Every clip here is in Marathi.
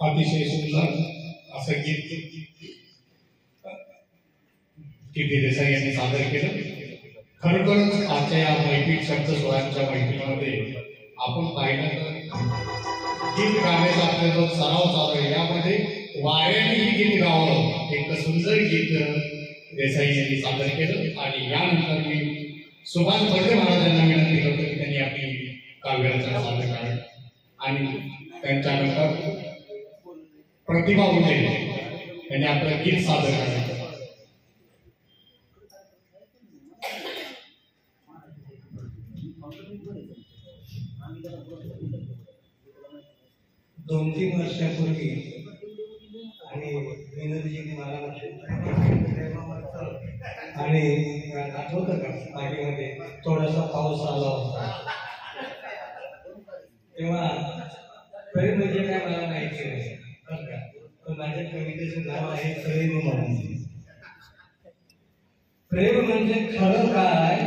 अतिशय सुंदर असं गीत कीर्ती देसाई यांनी सादर केलं. खरोखरच आजच्या या मैफिल शब्द सोहळ्याच्या मैफिलीमध्ये आपण पाहिलं तर गीत गाण्याचा आपला जो सराव चालू आहे यामध्ये वाऱ्यानेही गीत गावलं एक सुंदर गीत देसाई यांनी सादर केलं. आणि यानंतर मी सुभाष बर्डे महाराजांना विनंती करतो की त्यांनी आपली काव्यरचना सादर करावी आणि त्यांच्यानंतर प्रतिभा उदे यांनी आपलं गीत सादर करायचं. 2-3 वर्षापूर्वी आणि विनोदजींनी मला आणि आठवतं का बागेमध्ये थोडासा पाऊस आला होता तेव्हा प्रेम म्हणजे काय मला माहिती नाही बरं का, पण माझ्या कवितेचं नाव आहे प्रेम म्हणजे. प्रेम म्हणजे खरं काय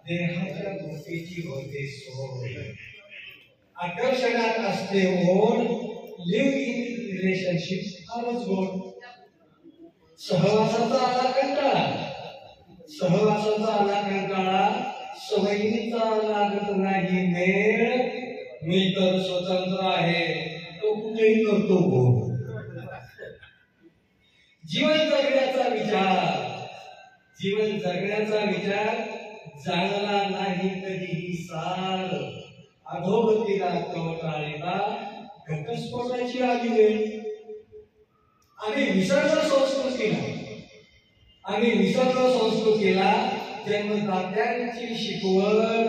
देहाच्या गोष्टीची होते सोय, आकर्षणात असते ओढ, लिव्ह इन रिलेशनशिप फारच गोड. सहवासाचा आला कंटाळा, सहवासाचा आला कंटाळा, सवयीचा लागत नाही मेळ, मी तर स्वतंत्र आहे तो कुठेही करतो भोग. जीवन जगण्याचा विचार, जीवन जगण्याचा विचार जाणला नाही कधीही सार, अधोगतीला कवटाळेला घटस्फोटाची आली वेळ. आम्ही विसरलो संस्कृतीला, आम्ही विसरलो संस्कृतीला. जन्मदात्यांची शिकवण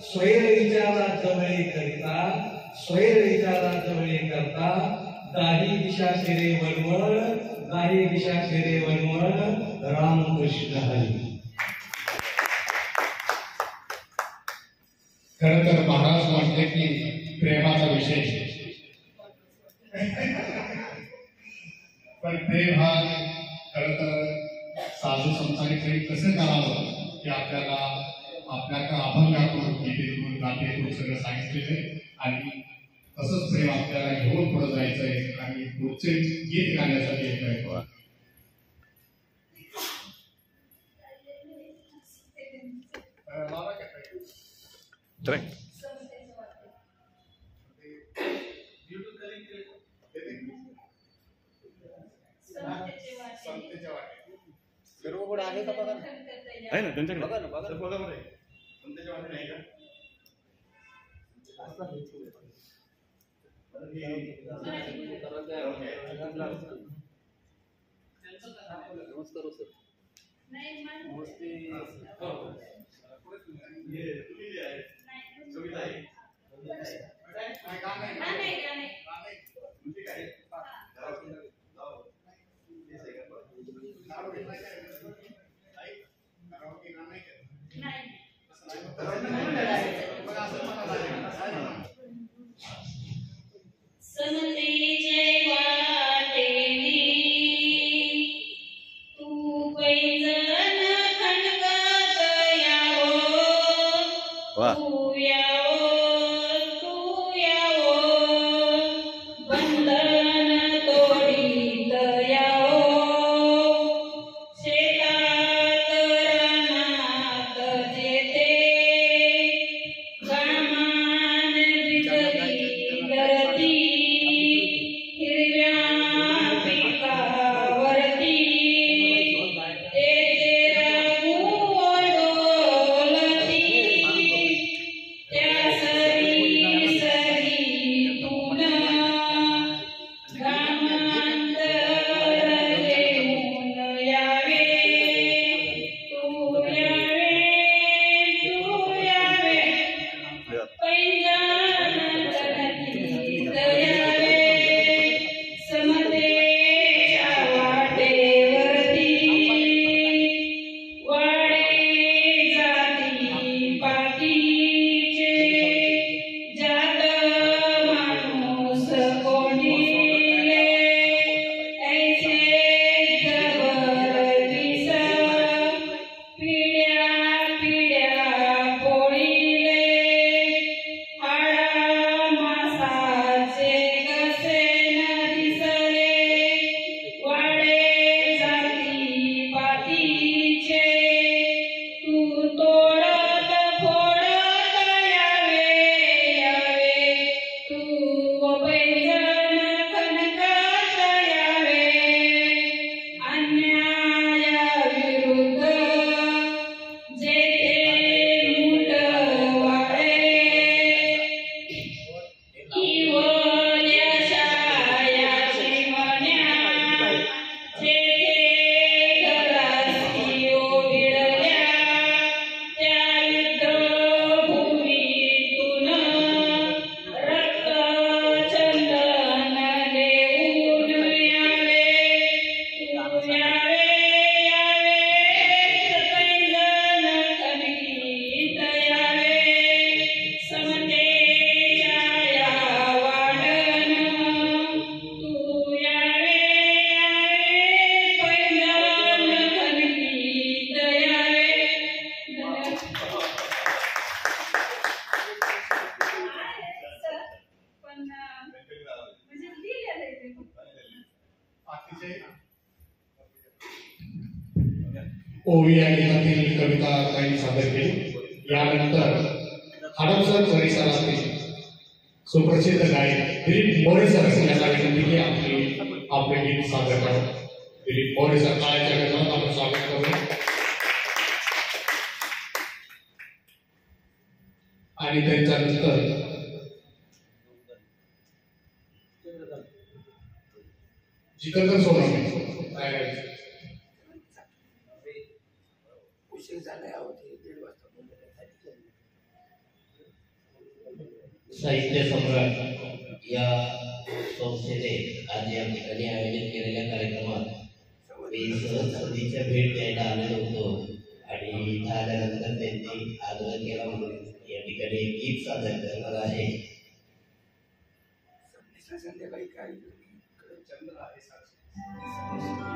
स्वैरविचारा जवळे करता, स्वैरविचारा जवळे करता, दाही दिशा शिरे वनवळ, दाही दिशा शिरे वनवळ, रामकृष्ण हरी. खरं तर महाराज म्हटले की प्रेमाचा विषय, पण प्रेम हा खरं तर साधू संतांनी प्रेम कसं करावं हे आपल्याला आपल्या अभंगातून गीतेतून गाथेतून सगळं सांगितलेलं आहे. आणि तसंच प्रेम आपल्याला घेऊन पुढे जायचं आहे आणि पुढचे गीत गाण्यासाठी येत आहे. सर्व गोड आहे का बघा. आहे ना त्यांच्याकडे बघा ना बघा ना. बरोबर आहे पण त्याच्यामध्ये नाही का नमस्कार सर. तुम्ही जे आहे कविता आहे तुमची काय समतेचे वाटेनी तू पैंजण खणकत यावो, वा. तू यावो बंधन तोडीत यावो, शेतात रणात जेथे घामान भिजली गरती, हिरव्या पिकावरती तेथे राहू डोलती, त्या सरी सरीतून घामांतर घेऊन यावे, तू यावे पैंजण कणकीत यावे, समतेच्या वाटेवरती वाडे जाती पातीचे, ज्यात माणूस कोंडिले, ऐसे जबर दिस पिढ्या पिढ्या पोळिले, हाडा मासाचे कसे न दिसले, वाडे जाती पातीचे तू तोडत फोडत यावे, तू पैंजण खणकत यावे, अन्यायाविरुद्ध जेथे मूठ वाळे, इवल यशायाची मन्या, जेथे घरासी ओविळल्या, त्या युद्धभूमीतून रक्त चंदन लेऊन यावे, तू यावे पैंजण कणकीत यावे, समतेच्या या वाडन तू यावे पैंजण कणकीत यावे. ओवी या गीतातील कविता काही सादर केली. यानंतर हडपसर परिसरातील सुप्रसिद्ध गायक दिलीप मोरे सर यांना विनंती की आपले गीत सादर करावं. दिलीप मोरे सर काळाच्या गजरात आपण स्वागत करूया. आणि त्यांच्यानंतर जितेंद्र सोनवणे तयार आहे. उशीर झाला यावं दीड वाजता. साहित्य सम्राट या संस्थेने आज या ठिकाणी आयोजित केलेल्या कार्यक्रमात मी सहसभेच्या भेट द्यायला आलेलो होतो आणि इथं आल्यानंतर त्यांनी आग्रह केला म्हणून या ठिकाणी एक गीत सादर करणार आहे. संध्याकाळी काय चंद्र आहे साक्षी.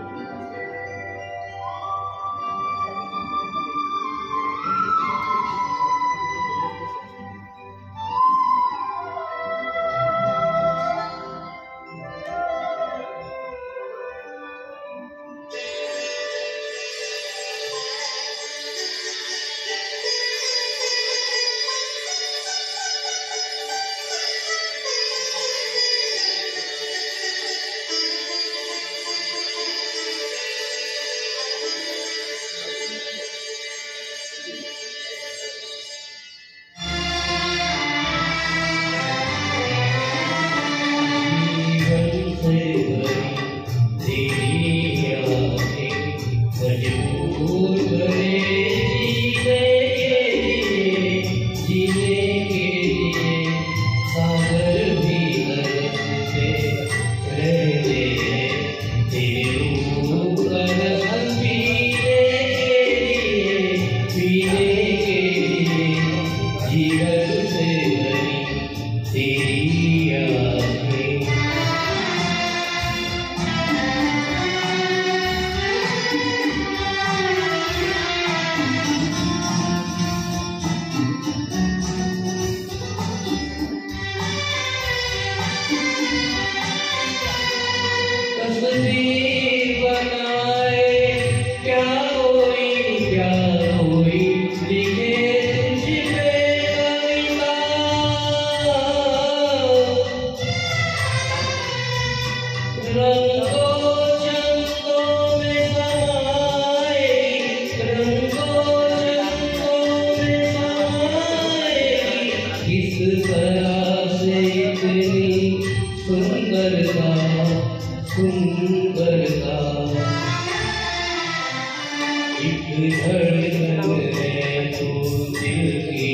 धड़कन है तू दिल की,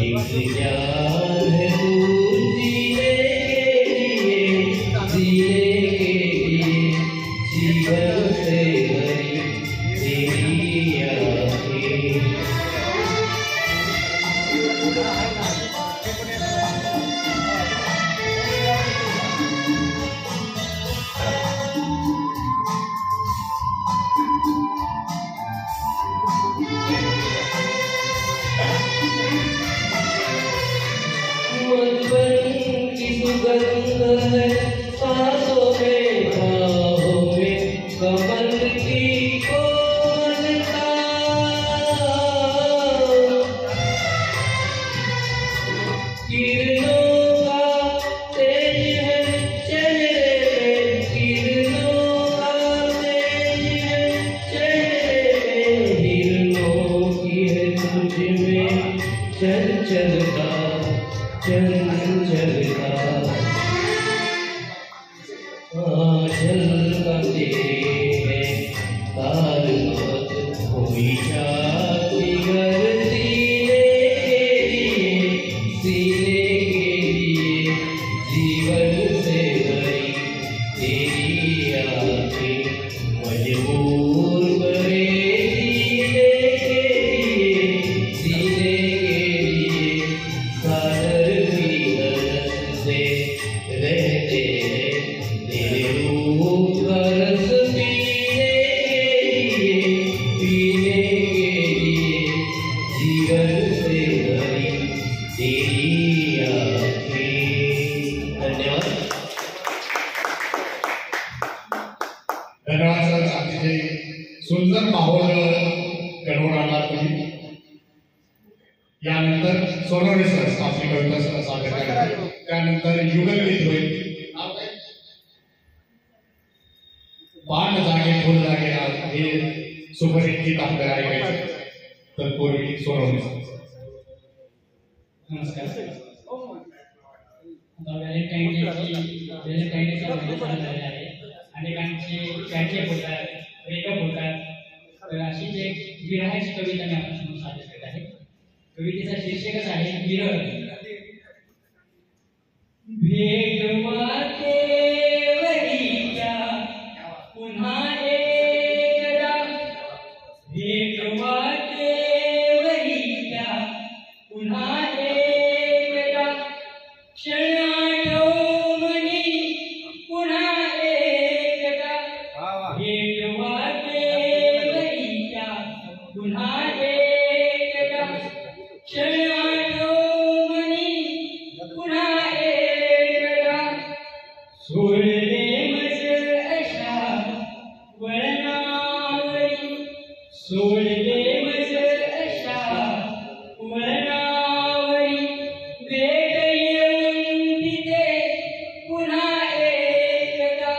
एक जान है तू जीने के लिए, जीवन से भरी तेरी आँखें। मधुबन की सुगंध है सांसों में, बाहों में कमल की कोमलता, किरणों का तेज है चेहरे पे, किरणों का तेज है चेहरे पे, हिरणों की है तुझ में चंचलता, चंचलता। झलकते हैं तार बहुत कोई जाती करती सीने के लिए, जीवन से भरी तेरी आँखें मजबूर करे जीने के लिए, सागर की तरस से रहते हैं तेरे रूप का रस पीने के लिए, जीवन से भरी तेरी आँखें। धन्यवाद। धन्यवाद सर, अतिशय सुंदर माहोल घडवून आणला तुम्ही. यानंतर सोनवणे सर आपली कविता सादर करतील, त्यानंतर युगलगीत होईल. पान जागे फुल जागे हे सुपरहिट गीत आपल्याला ऐकायचं. तत्पूर्वी सोनवणे सर. नमस्कार. व्हॅलेंटाईन व्हॅलेंटाईनचा महिना चालू झालेला आहे. अनेकांचे ब्रेकअप होतात. तर अशीच एक विरहाची कविता मी आपल्यासमोर सादर करत आहे. कवितेचा शीर्षकच आहे विरह. भेट वाटेवरीच्या पुन्हा एकदा, भेट वाटेवरीच्या पुन्हा एकदा, क्षण आठवणी पुन्हा एकदा, भेट वाटेवरीच्या पुन्हा एकदा, क्षण आठवणी पुन्हा एकदा, सोडले मज अशा वळणावरी, सोडले मज अशा वळणावरी, भेट येऊन तिथे पुन्हा एकदा,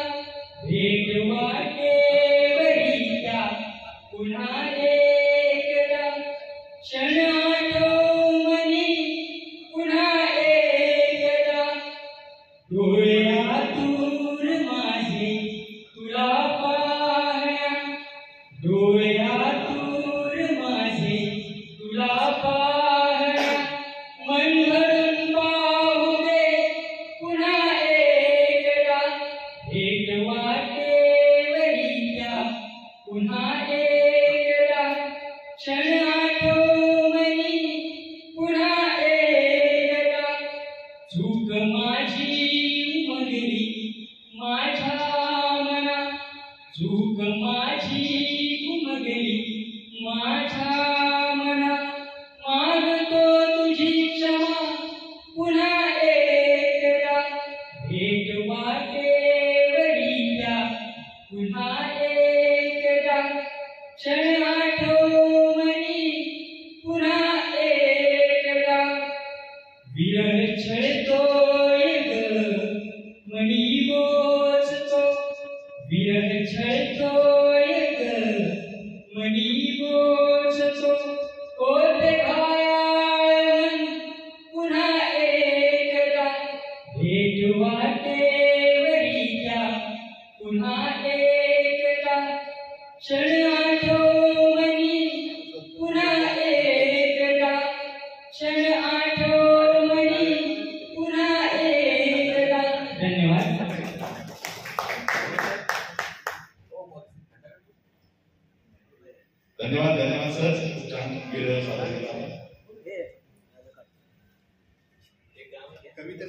भेट वाटेवरीच्या पुन्हा एकदा, क्षण आठवणी पुन्हा एकदा, डोळ्यातून माझे तुला पाहण्या, डोळ्यातून माझे तुला पाहण्या, मन भरून पाहू दे पुन्हा एकदा, भेट वाटेवरीच्या पुन्हा एकदा, क्षण आठवणी पुन्हा एकदा, चूक माझी उमगली माझ्या मना, चूक माझी उमगली माझ्या मना, मागतो तुझी क्षमा पुन्हा एकदा, भेट वाटेवरीच्या पुन्हा एकदा, क्षण आठवणी पुन्हा एकदा, विरह छळतोय ग मनी बोचतो, विरह छळतोय ग मनी बोचतो, ओटे घायाळन पुन्हा एकदा, भेट वाटेवरीच्या पुन्हा एकदा, क्षण आठवणी सर्वांसहच खूप छान विरह सादर केला.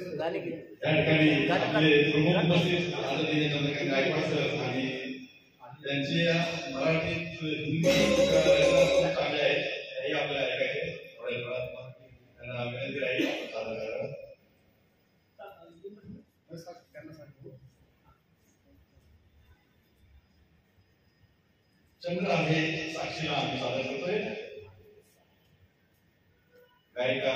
या ठिकाणी आपले प्रमुख उपस्थित आदरणीय चंद्रकांत गायकवाड सर आणि त्यांचे मराठीत हिंदी खूप चांगले आहेत, त्याही आपल्याला ऐकायचे. थोड्या वेळात त्यांना विनंती राहील सादर करायला. चंद्र आहे साक्षीला आम्ही सादर करतोय. गायिका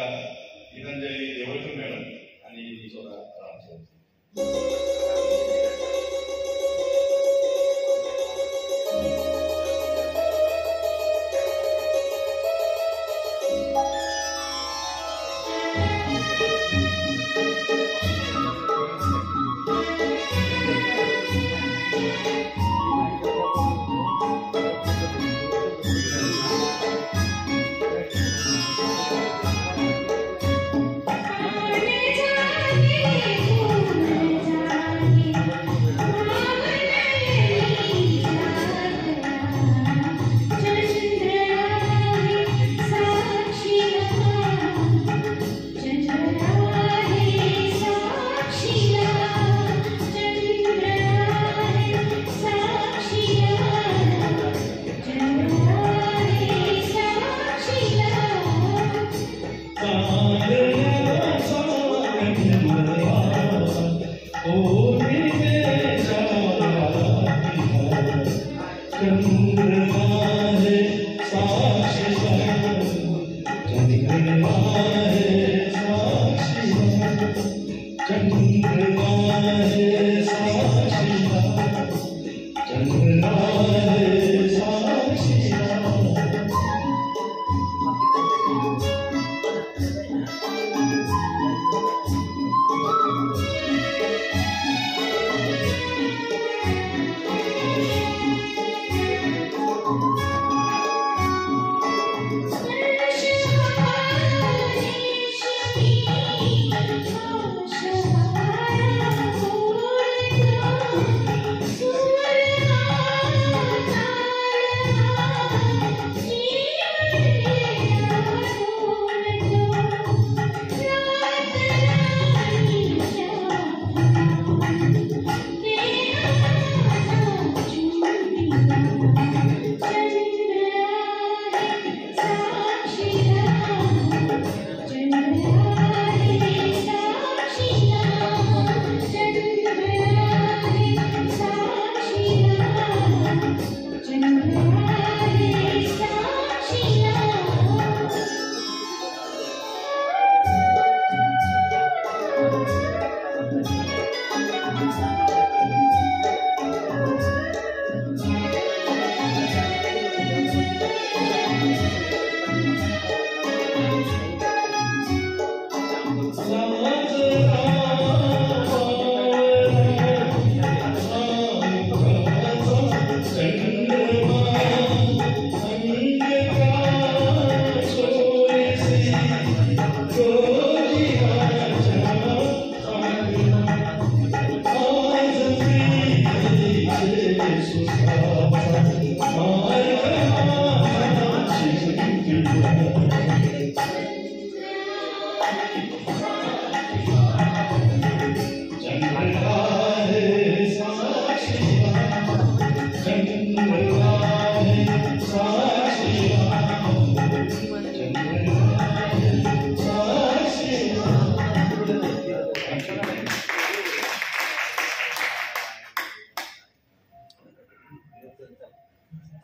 गीतांजली देवळकर मॅडम आणि स्वतः राम सर.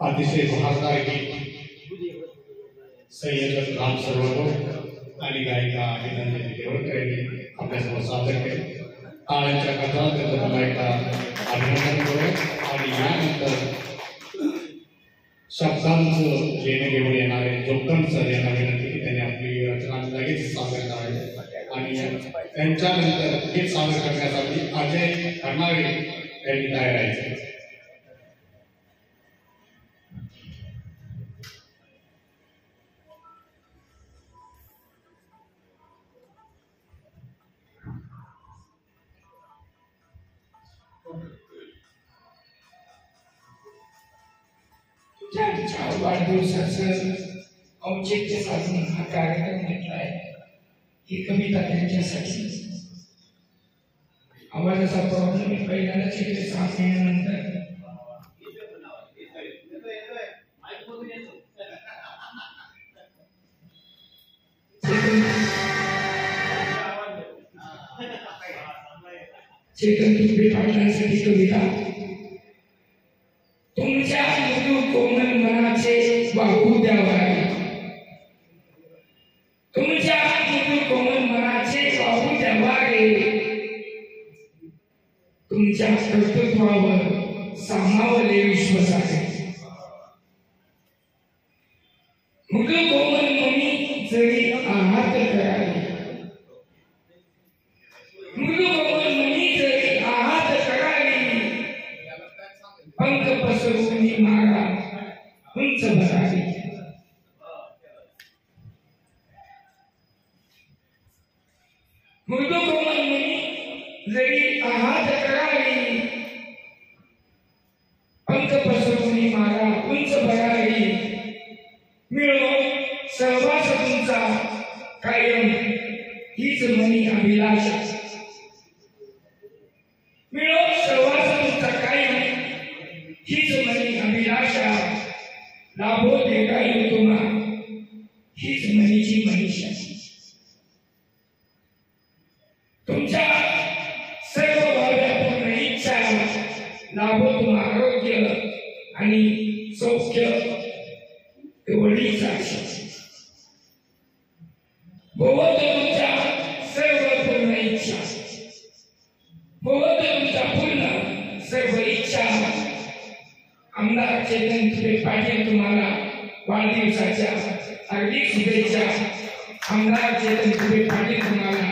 अतिशय बहारदार गीत संयोजक राम सर्वतो आणि गायिका गीतांजली देवळकर यांनी आपल्यासमोर सादर केले. टाळ्यांच्या गजरात त्यांचं मला एकदा अभिनंदन करू आणि यानंतर शब्दांचं लेणे घेऊन येणारे जोगदंड सर यांना विनंती की त्यांनी आपली रचना लगेच सादर करावी आणि त्यांच्यानंतर गीत सादर करण्यासाठी अजय कर्नाळे यांनी तयार राहायचे. त्यांच्या वाढदिवसाचं औचित्य साधून हा कार्यक्रम घेतलाय. ही कविता त्यांच्यासाठी. आवाजाचा प्रॉब्लेम मी पहिल्यांदाच इकडे 6 महिन्यानंतर चेतन तुकडे पाटलांसाठी कविता. तुमच्या मृदू कोमल मनाचे वाहू द्यावारे, तुमच्या मृदू कोमल मनाचे वाहू द्यावारे, तुमच्या कर्तृत्वावर सामावले विश्वासाचे. मृदू कोमल मनी जरी आहात करावे, मृदू कोमल मनी जरी आहात करावी, पंख पसरून मारा उंच भरावी. मृदू कोमल मनी जरी आहात करावी, पंख पसरून मारा उंच भरावी. मिळो सहवास तुमचा कायम हीच मनी अभिलाषा, मिळो सहवास तुमचा कायम हीच मनी अभिलाषा. लाभो देगाई तुम्हा हीच मनीची मनीषा. तुमच्या सर्व भाव्यापूर्ण इच्छा लाभो तुम्हा आरोग्य आणि सौख्य एवढीच आशा. भोवत तुमच्या सर्व पूर्ण इच्छा, भोवत तुमच्या पूर्ण सर्व इच्छा. आमदार चेतन तुकडे पाटील तुम्हाला वाढदिवसाच्या हार्दिक शुभेच्छा. आमदार चेतन तुकडे पाटील तुम्हाला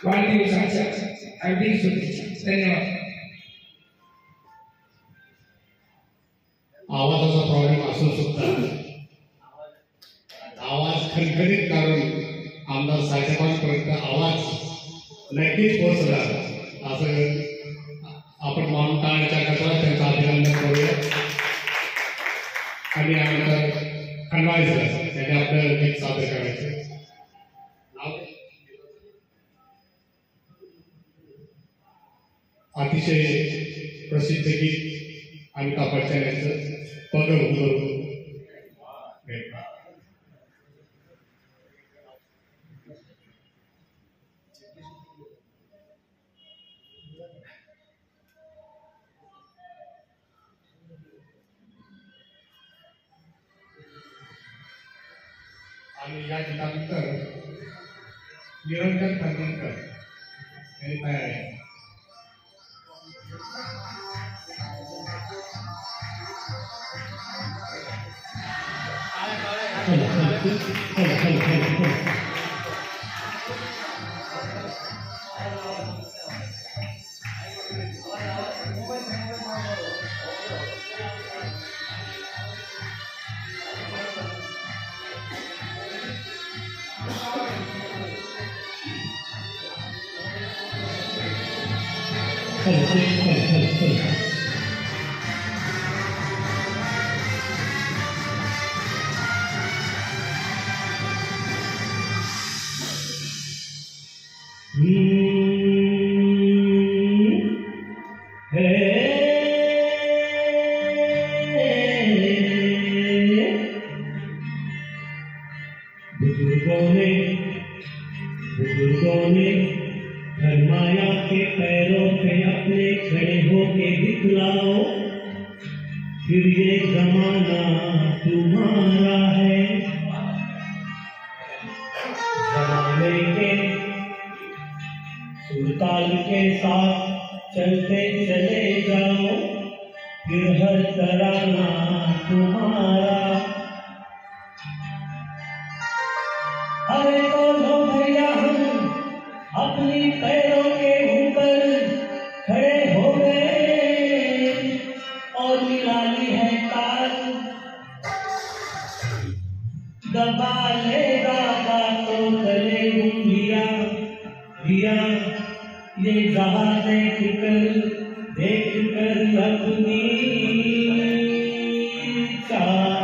वाढदिवसाच्या हार्दिक शुभेच्छा. धन्यवाद. आवाजाचा प्रॉब्लेम असून सुद्धा आवाज खणखणीत काढून आमदार साहेबांपर्यंत आवाज नक्कीच पोहोचला असं आपण मानून टाळण्याच्या करता त्यांचं अभिनंदन करूया. आणि आमदार खंडवाळे सर यांनी आपलं गीत सादर करायचं. अतिशय प्रसिद्ध गीत अमिताभ बच्चन यांचं पग उमरो. आणि या गीतानंतर निरंजन खंडकर यांनी तयार आहे. बुजुर्गों ने फरमाया के पैरों पे अपने खड़े होके दिखलाओ, फिर ये जमाना तुम्हारा है। जमाने के सुरताल के साथ चलते चले जाओ, फिर हर तराना तुम्हारा। अरे बोलो भैया हम अपनी पैरों के ऊपर खड़े हो गए और निराली है ताल, दबा लेगा बातों तले उंगलियां दिया, ये जहां देख कर अपनी चाल।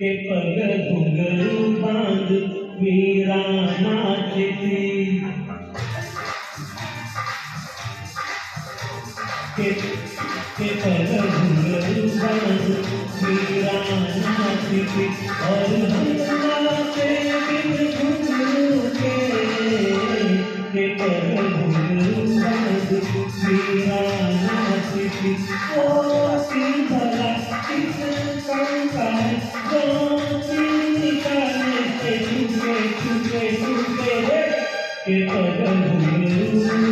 के पग घुंघरू बांध मीरा नाचती के पग घुंघरू बांध मीरा नाचती और हम नाचे बिन घुंघरू के पग घुंघरू बांध मीरा नाचती ओ भला किस कंकाल निकाले से छुपे छुपे छुपे के पग घुंघरू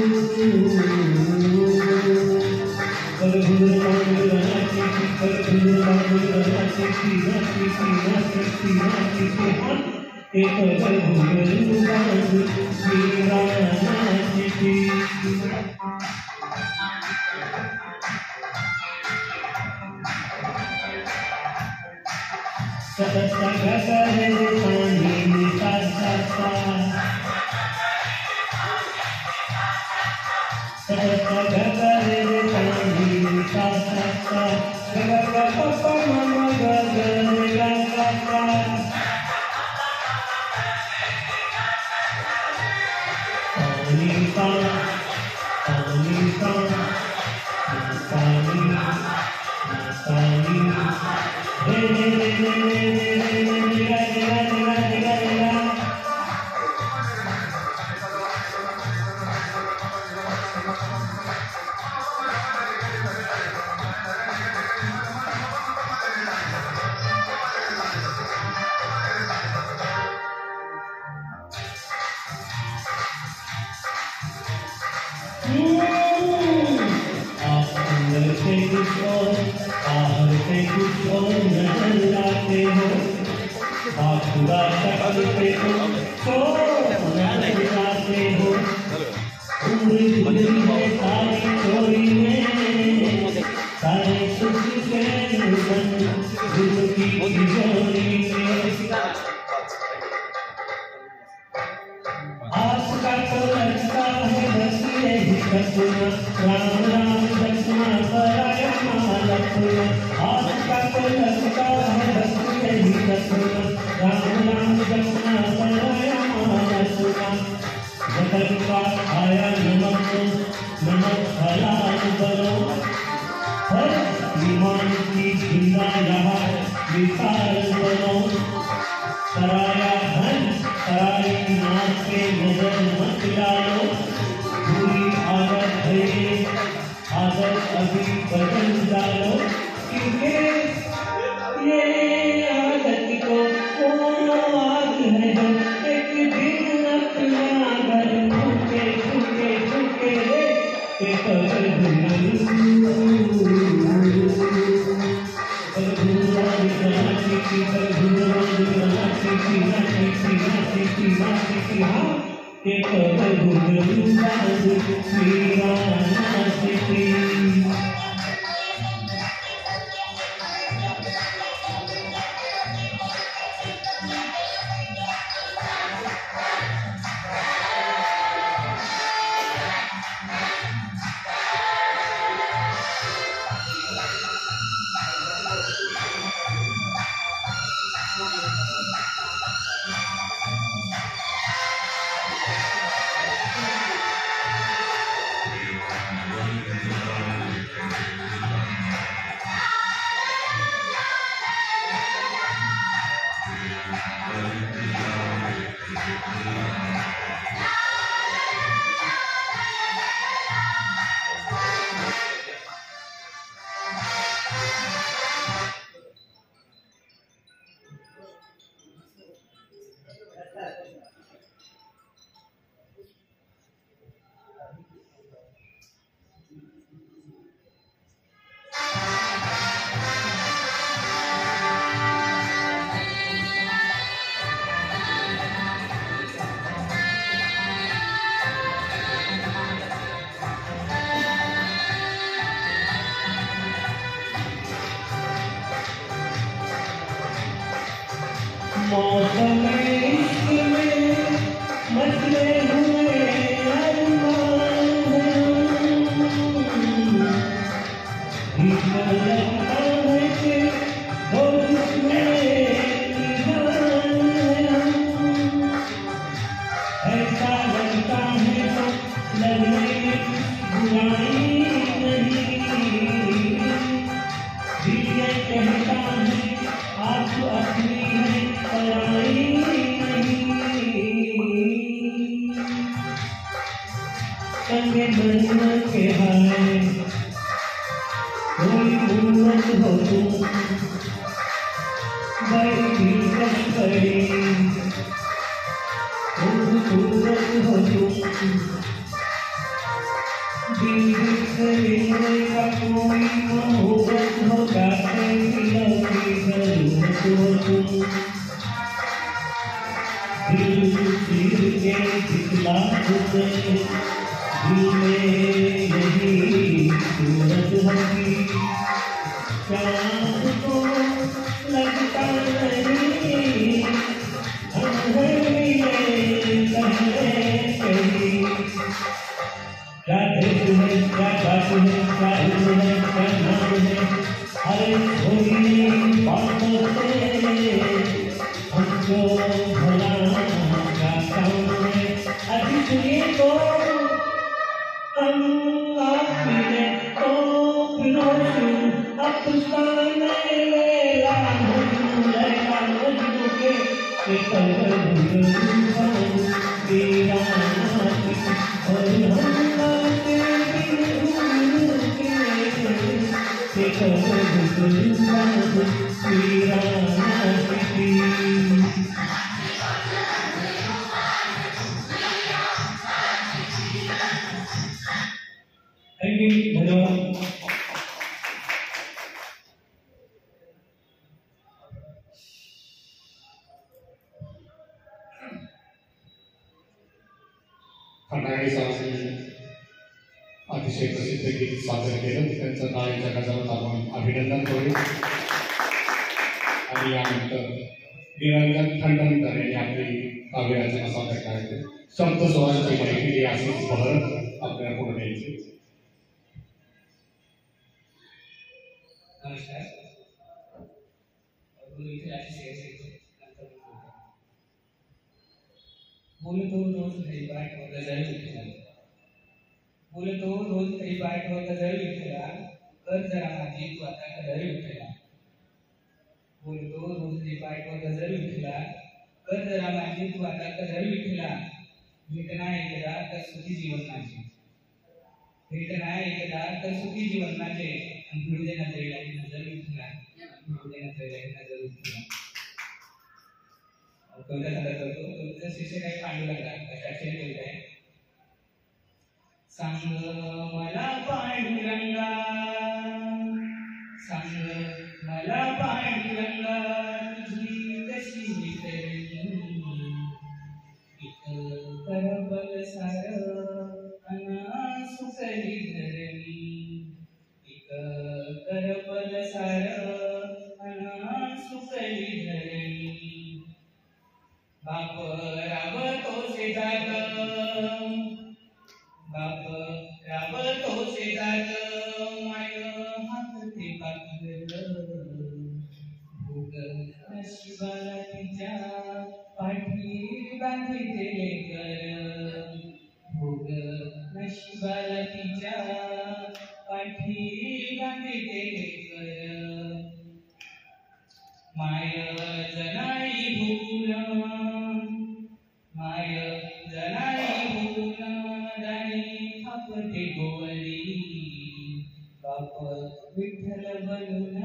बैठी कड़ी खूबसूरत हो तुम दिल बिखरने का कोई मोहब्बत हो जाते दिलों की जरूरत हो तुम दिल दिल के दिखला तुझे दिल में यही सूरत होगी चाँद को लगता नहीं हम मिले पहले कहीं राधे तुम्हें क्या बात है क्या हुक्म है क्या नाम है अरे थोड़ी बातों से हमको भुलाना क्या काम है अभी सुनिए तो हम आप मिले तो फिरोशू अफसाने लेला मजनू के कलर दीवाना और हम आते के कलर दीवाना थैंक यू धन्यवाद खंडागळे साहेबांनी अतिशय प्रसिद्ध गीत सादर केलं त्यांचं टाळ्यांच्या गजरात आपण अभिनंदन करू आणि यानंतर निरंजन खंडणकर यांनी आपली काव्यरचना सादर करायची संत स्वरांची माहिती ही अशीच बहर आपल्याला पुढे द्यायची नमस्कार बोलतो रोज खरी बाट व गजर विठला बोलतो रोज खरी बाट व गजर विठला कर जरा माझी तू आता कदर विठला बोलतो रोज खरी बाट व गजर विठला कर जरा माझी तू आता कदर विठला भेटना एकदा तर सुखी जीवन माझे भेटना एकदा तर सुखी जीवन माझे भिडू दे नजरेला नजर विठला भिडू दे नजरेला नजर विठला कविता सादर करतो कवितेचा शीर्षक आहे पांडुरंगा कशाची कविता आहे सांग मला पांडुरंगा सांग मला पांडुरंगा तुझी कशी विसरली एक करबल सार अना सुकली धरली एक करबल सार अना सुकली धरली बाप राबतो शेतात बाप राबतो शेतात माय हातते पाखर भोग नशिबाला तिच्या पाठी बांधिते लेकर भोग नशिबाला तिच्या पाठी बांधिते लेकर माय जनाई भूल माय जनाई भूल दानी थापते गोवली बाप विठ्ठल बनून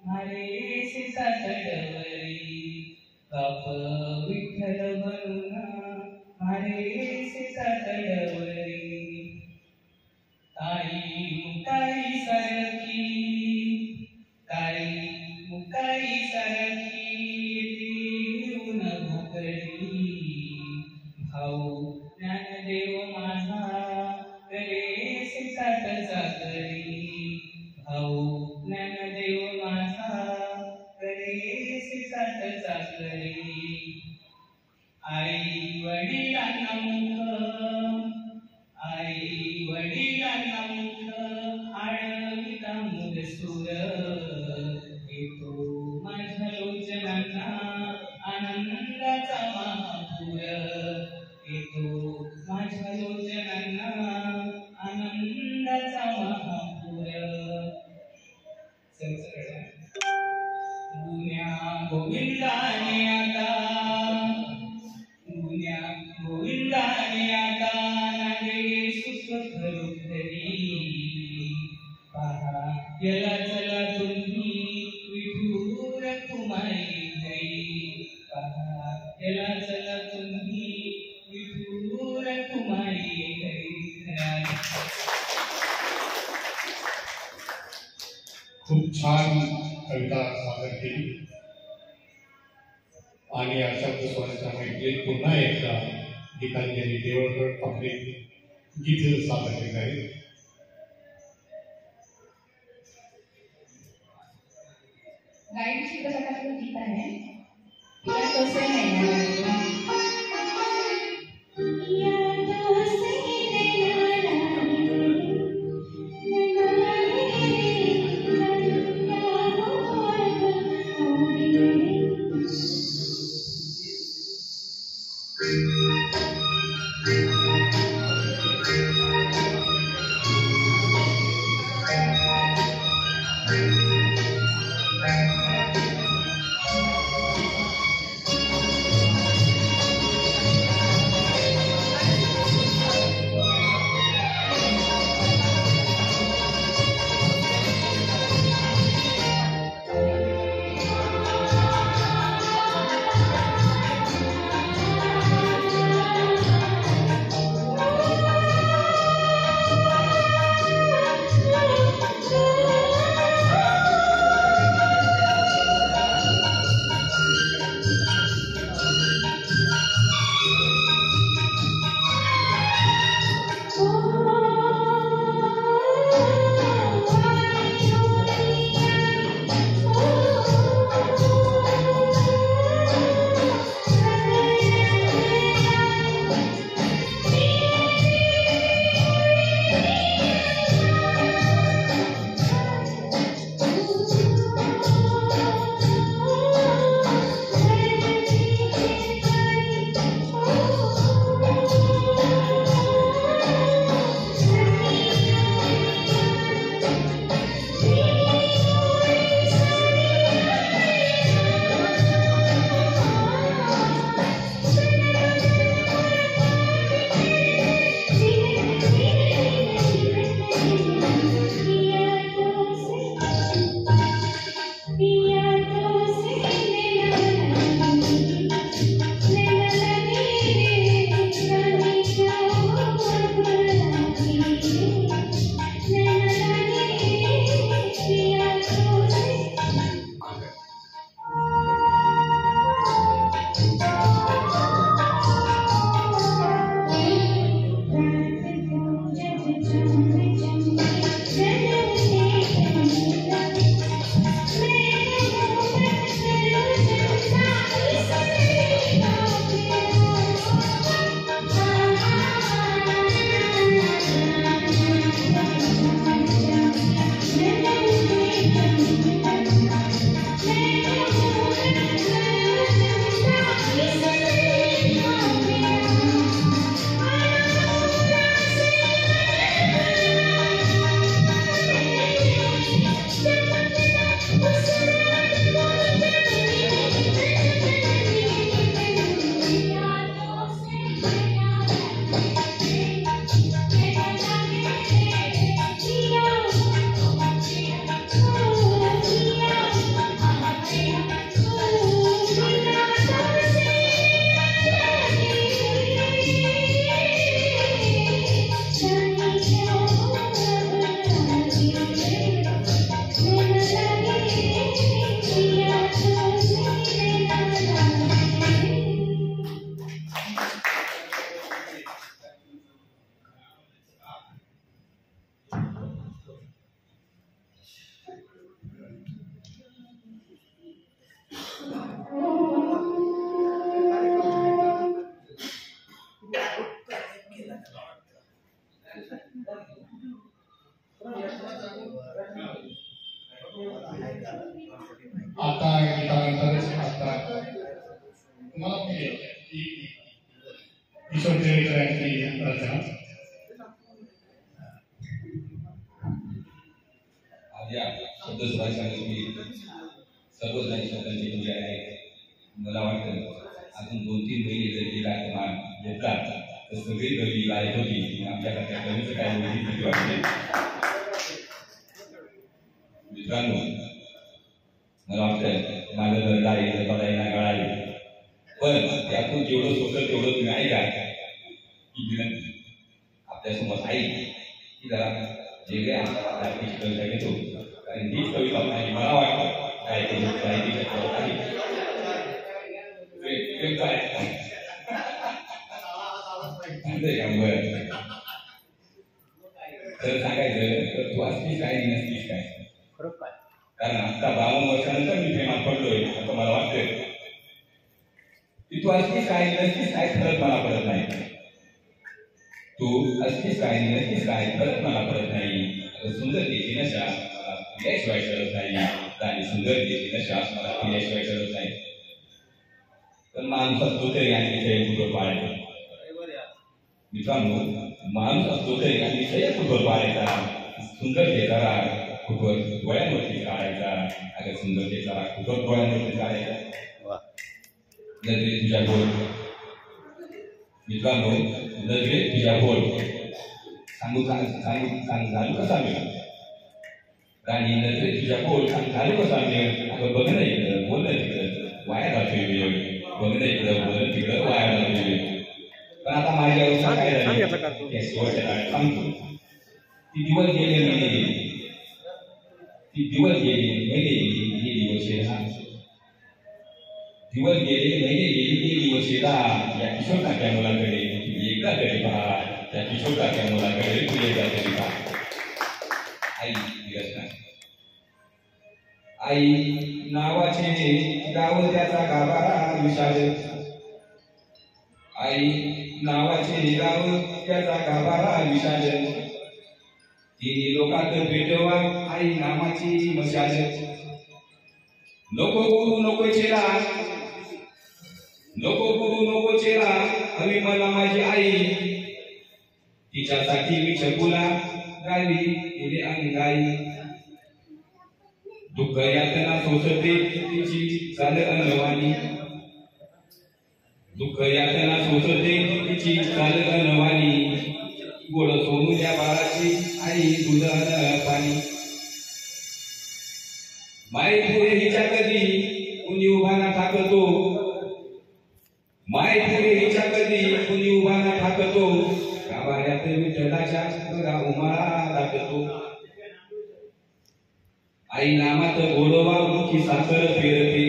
मारे शेतात डवरी बाप विठ्ठल बनून मारे शेतात डवरी ताई मुताई सारखी ताई मुताई सारखी येऊन भोकरली भाऊ ज्ञानदेव माझा करे शेतात चाकरी भाऊ ज्ञानदेव माझा करे शेतात चाकरी आई वडिलांना मुख आई वडिलांना मुख आळविता मुरसूर येतो माझ्या लोचनांना आनंदाचा महापूर येतो माझ्या लोचनांना आनंदाचा महापूर गुन्या गोविंदाने आता गुन्या गोविंदाने आता नागे सुख धरी पहा याला चला तुम्ही विठू रखुमाई छान कविता सादर केली आणि या शब्दस्वराच्या मैत्रीत पुन्हा एकदा गीतांजली देवळकर आपले गीत सादर केले आहे. गायन चित्रपटातलं गीत आहे या तसे नाही आता किशोर देवेकर यांची रचना. आज या शब्दस्वरासाठी मी सर्व काही शब्दांची निवड आहे. मला वाटतं अजून 2-3 महिने जर ही कार्यक्रम घेतला तर सगळी कवी गायक होती. आमच्याकडच्या कवीचं काय होईल भीती वाटते. मित्रांनो, मला वाटतं माझं घर आहे बघायला गळाले, पण त्यातून जेवढं सोडलं तेवढं तुम्ही ऐका ही विनंती आपल्यासमोर ऐक की जरा वेगळ्या कविता घेतो. कारण ही कविता तू असलीस काय नसलीस काय खरंच मला पडत नाही. तू असलीस काय नसलीस काय खरंच मला पडत नाही. सुंदरतेची नशा मला पिल्याशिवाय ठरत नाही. आणि सुंदरतेची नशा मला पिल्याशिवाय ठरत नाही. पण माणूस असतो तरी आणि विषय कुठं पाळायचा. मित्रांनो, माणूस असतो तरी आणि विषय कुठं पाळायचा. सुंदरतेचा राग कुठवर डोळ्यांवरती काढायचा. अगं सुंदरतेचा राग कुठवर डोळ्यांवरती काढायचा. नजरे तुझ्या बोल. मित्रांनो, नजरे तुझ्या बोल. सांगू घालू कसा मिळ. आणि नजरे तुझ्या बोल घालू कसा मिळ. अगं बघ नाही इकडं बोलणं तिकडं वाया जातोय वेळ. बघणं इकडं बोलणं तिकडं वाया जातोय वेळ. पण आता माझ्या काय झालं ते शेवटच्या काळात सांगतो. ती दिवस गेले महिने गेले. ती दिवस गेले महिने गेले हे दिवस येणार. दिवस गेले महिने गेले ते दिवस येणार. या किशोर काक्या मुलाकडे एकदा तरी पहा. त्या किशोर काक्या मुलाकडे तू एकदा तरी पहा. आई रचना. आई नावाचे गाव त्याचा गाभारा विशाल. आई नावाचे गाव त्याचा गाभारा विशाल. तिन्ही लोकात भेटवा आई नामाची मशाल. नको गुरु नको चेला. नको गुरु नको चेला हवी मला माझी आई. तिच्यासाठी मी चकुला गावी गेले अंगाई. दुःख यातना सोसते तिची चाल अनवाणी. दुःख यातना सोसते तिची चाल अनवाणी. गोड सोनू त्या बाळाची आई दूध पाणी. माय पुढे हिच्या कधी कुणी उभा ना ठाकतो. माय पुढे हिच्या कधी कुणी उभा ना ठाकतो. गावाऱ्यात विठ्ठलाच्या बघा उमाळा दाटतो. आई नामात गोडवा मुखी साखर पेरते.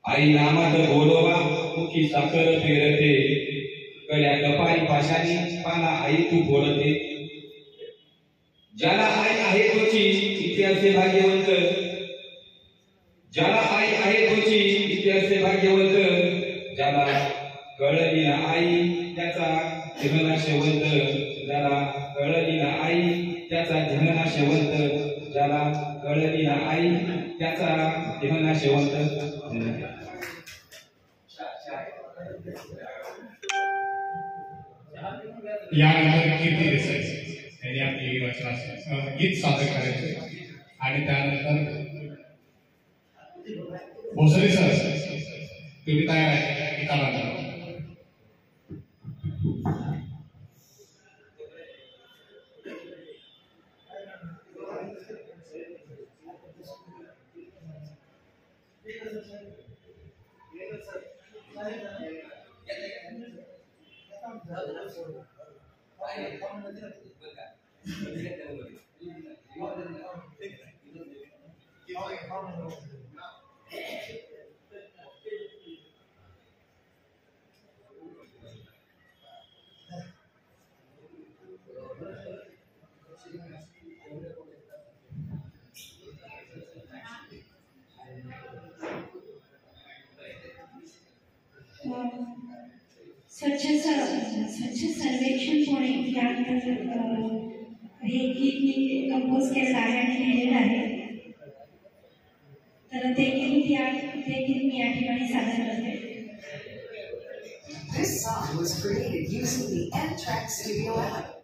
आई नामात गोडवा मुखी साखर पेरते. गळ्या कपाळी पाशानी पाना आई तू फोडते. ज्याला आई आहे तोची इतिहासे भाग्यवंत. ज्याला आई आहे तोची इतिहासे भाग्यवंत. ज्याला कळली ना आई त्याचा जगनाशवंत. ज्याला कळली ना आई त्याचा जगनाशवंत. ज्याला कळली ना आई त्याचा जगनाशवंत. यानंतर कीर्ती देसाई यांनी आपली रचना गीत सादर करायचे. आणि त्यानंतर भोसले सर तुम्ही तयार आहे गीताला. स्वच्छ सर्वेक्षण पुणे हे गीत मी कंपोज केलेलं आहे आणि लिहिलेलं आहे. तर ते गीत मी या ठिकाणी सादर करते. This song was created using the N-Track Studio app.